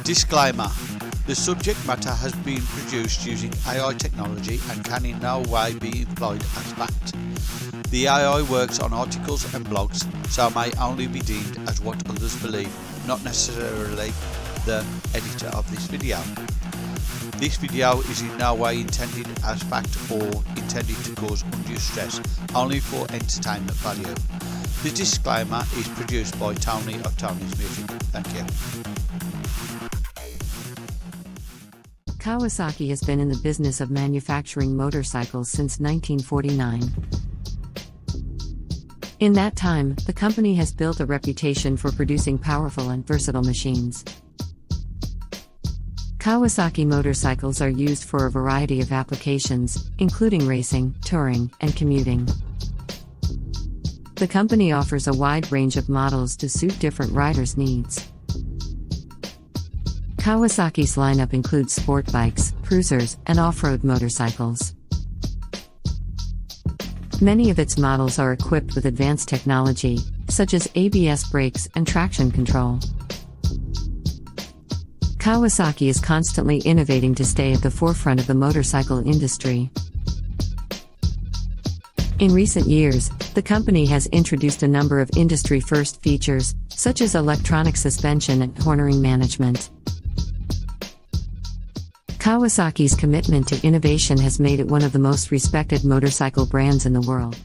Disclaimer: the subject matter has been produced using AI technology and can in no way be employed as fact. The AI works on articles and blogs, so may only be deemed as what others believe, not necessarily the editor of this video. This video is in no way intended as fact or intended to cause undue stress, only for entertainment value. The disclaimer is produced by Tony of Tony's Music. Thank you. Kawasaki has been in the business of manufacturing motorcycles since 1949. In that time, the company has built a reputation for producing powerful and versatile machines. Kawasaki motorcycles are used for a variety of applications, including racing, touring, and commuting. The company offers a wide range of models to suit different riders' needs. Kawasaki's lineup includes sport bikes, cruisers, and off-road motorcycles. Many of its models are equipped with advanced technology, such as ABS brakes and traction control. Kawasaki is constantly innovating to stay at the forefront of the motorcycle industry. In recent years, the company has introduced a number of industry-first features, such as electronic suspension and cornering management. Kawasaki's commitment to innovation has made it one of the most respected motorcycle brands in the world.